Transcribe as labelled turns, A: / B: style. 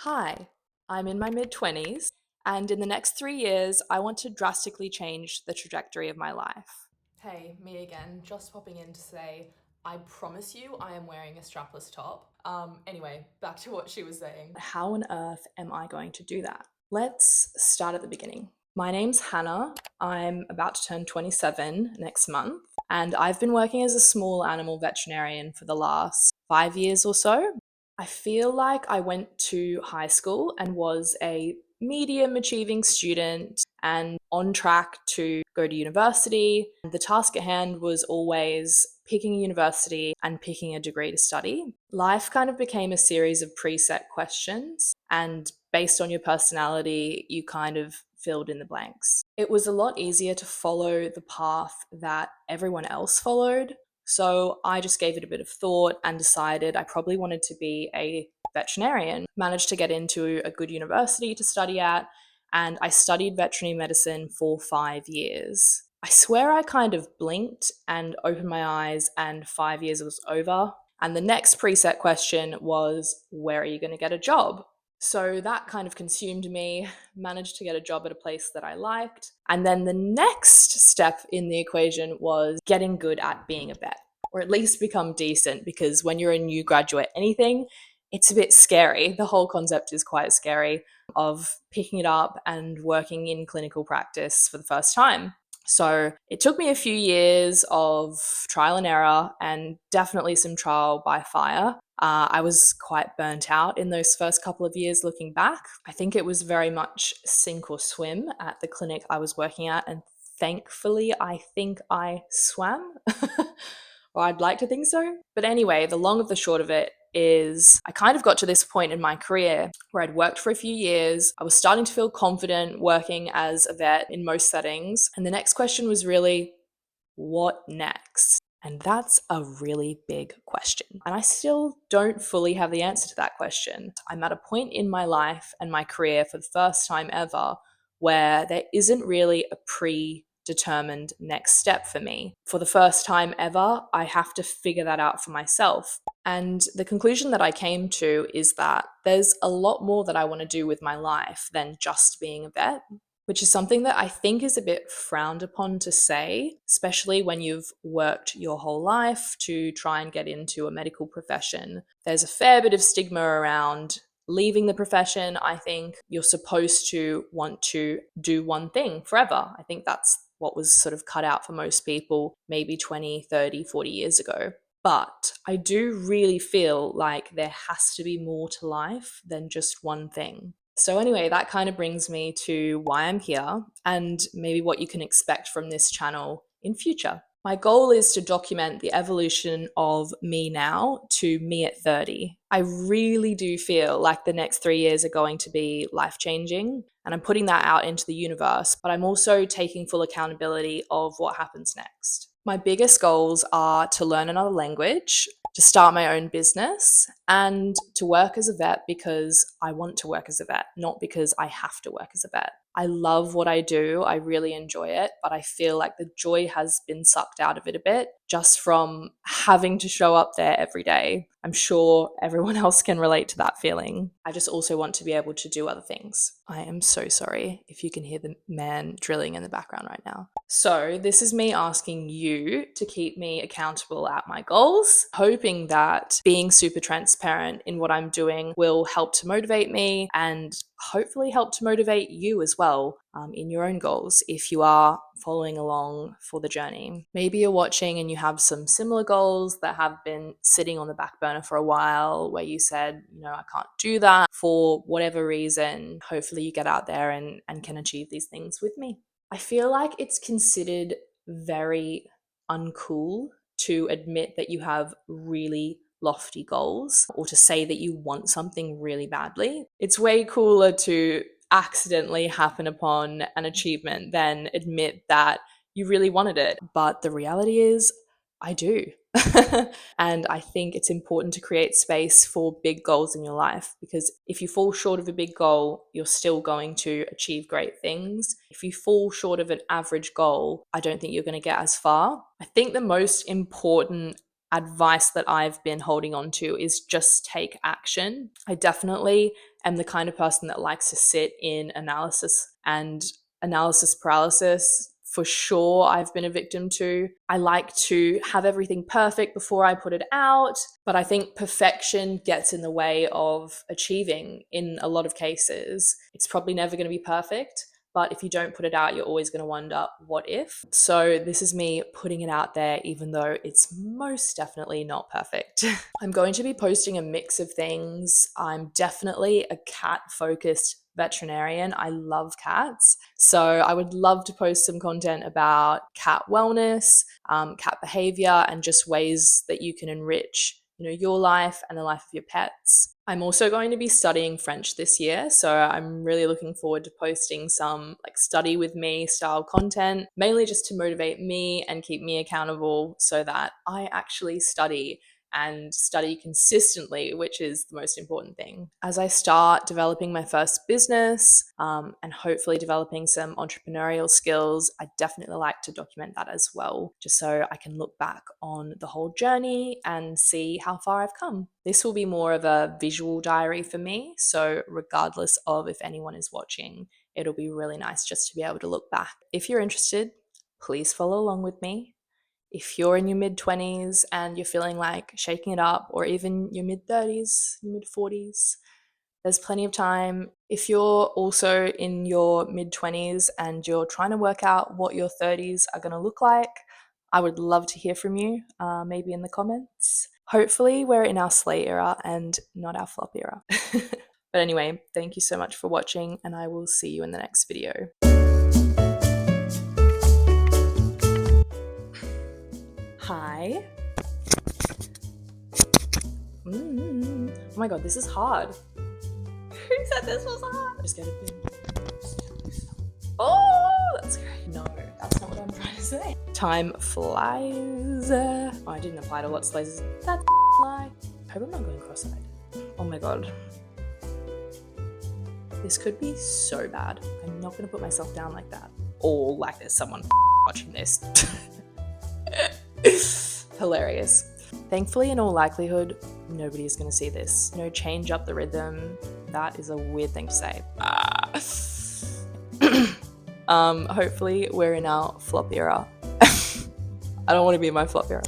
A: Hi, I'm in my mid-20s, and in the next 3 years, I want to drastically change the trajectory of my life.
B: Hey, me again, just popping in to say, I promise you I am wearing a strapless top. Anyway, back to what she was saying.
A: How on earth am I going to do that? Let's start at the beginning. My name's Hannah. I'm about to turn 27 next month, and I've been working as a small animal veterinarian for the last 5 years or so. I feel like I went to high school and was a medium achieving student and on track to go to university. The task at hand was always picking a university and picking a degree to study. Life kind of became a series of preset questions, and based on your personality, you kind of filled in the blanks. It was a lot easier to follow the path that everyone else followed. So I just gave it a bit of thought and decided I probably wanted to be a veterinarian. Managed to get into a good university to study at, and I studied veterinary medicine for 5 years. I swear I kind of blinked and opened my eyes, and 5 years was over. And the next preset question was, where are you going to get a job? So that kind of consumed me, managed to get a job at a place that I liked. And then the next step in the equation was getting good at being a vet, or at least become decent, because when you're a new graduate, anything, it's a bit scary. The whole concept is quite scary of picking it up and working in clinical practice for the first time. So it took me a few years of trial and error and definitely some trial by fire. I was quite burnt out in those first couple of years looking back. I think it was very much sink or swim at the clinic I was working at, and thankfully, I think I swam. Or I'd like to think so. But anyway, the long of the short of it is I kind of got to this point in my career where I'd worked for a few years. I was starting to feel confident working as a vet in most settings. And the next question was really, what next? And that's a really big question. And I still don't fully have the answer to that question. I'm at a point in my life and my career for the first time ever where there isn't really a predetermined next step for me. For the first time ever, I have to figure that out for myself. And the conclusion that I came to is that there's a lot more that I want to do with my life than just being a vet, which is something that I think is a bit frowned upon to say, especially when you've worked your whole life to try and get into a medical profession. There's a fair bit of stigma around leaving the profession. I think you're supposed to want to do one thing forever. I think that's what was sort of cut out for most people maybe 20, 30, 40 years ago. But I do really feel like there has to be more to life than just one thing. So, anyway, that kind of brings me to why I'm here and maybe what you can expect from this channel in future. My goal is to document the evolution of me now to me at 30. I really do feel like the next 3 years are going to be life changing, and I'm putting that out into the universe, but I'm also taking full accountability of what happens next. My biggest goals are to learn another language, to start my own business, and to work as a vet because I want to work as a vet, not because I have to work as a vet. I love what I do. I really enjoy it, but I feel like the joy has been sucked out of it a bit just from having to show up there every day. I'm sure everyone else can relate to that feeling. I just also want to be able to do other things. I am so sorry if you can hear the man drilling in the background right now. So, this is me asking you to keep me accountable at my goals, hoping that being super transparent in what I'm doing will help to motivate me and hopefully help to motivate you as well in your own goals if you are following along for the journey. Maybe you're watching and you have some similar goals that have been sitting on the back burner for a while where you said, I can't do that for whatever reason. Hopefully you get out there and can achieve these things with me. I feel like it's considered very uncool to admit that you have really lofty goals or to say that you want something really badly. It's way cooler to accidentally happen upon an achievement than admit that you really wanted it. But the reality is, I do. And I think it's important to create space for big goals in your life, because if you fall short of a big goal, you're still going to achieve great things. If you fall short of an average goal, I don't think you're going to get as far. I think the most important advice that I've been holding on to is just take action. I definitely am the kind of person that likes to sit in analysis and analysis paralysis. For sure, I've been a victim to. I like to have everything perfect before I put it out, but I think perfection gets in the way of achieving in a lot of cases. It's probably never going to be perfect, but if you don't put it out, you're always going to wonder, what if? So this is me putting it out there, even though it's most definitely not perfect. I'm going to be posting a mix of things. I'm definitely a cat-focused veterinarian. I love cats. So I would love to post some content about cat wellness, cat behavior, and just ways that you can enrich your life and the life of your pets. I'm also going to be studying French this year, so I'm really looking forward to posting some study with me style content, mainly just to motivate me and keep me accountable so that I actually study and study consistently, which is the most important thing. As I start developing my first business and hopefully developing some entrepreneurial skills, I definitely like to document that as well, just so I can look back on the whole journey and see how far I've come. This will be more of a visual diary for me, so regardless of if anyone is watching, it'll be really nice just to be able to look back. If you're interested, please follow along with me. If you're in your mid-20s and you're feeling like shaking it up, or even your mid-30s, your mid-40s, there's plenty of time. If you're also in your mid-20s and you're trying to work out what your 30s are going to look like, I would love to hear from you, maybe in the comments. Hopefully we're in our slay era and not our flop era. But anyway, thank you so much for watching, and I will see you in the next video. Hi. Oh my god, this is hard. Who said this was hard? Just get it. Oh, that's great. No, that's not what I'm trying to say. Time flies. Oh, I didn't apply to what places. That's lie. I hope I'm not going cross-eyed. Oh my god. This could be so bad. I'm not gonna put myself down like that. Or like there's someone watching this. Hilarious. Thankfully, in all likelihood, nobody is going to see this. No, change up the rhythm. That is a weird thing to say. Hopefully we're in our flop era. I don't want to be in my flop era.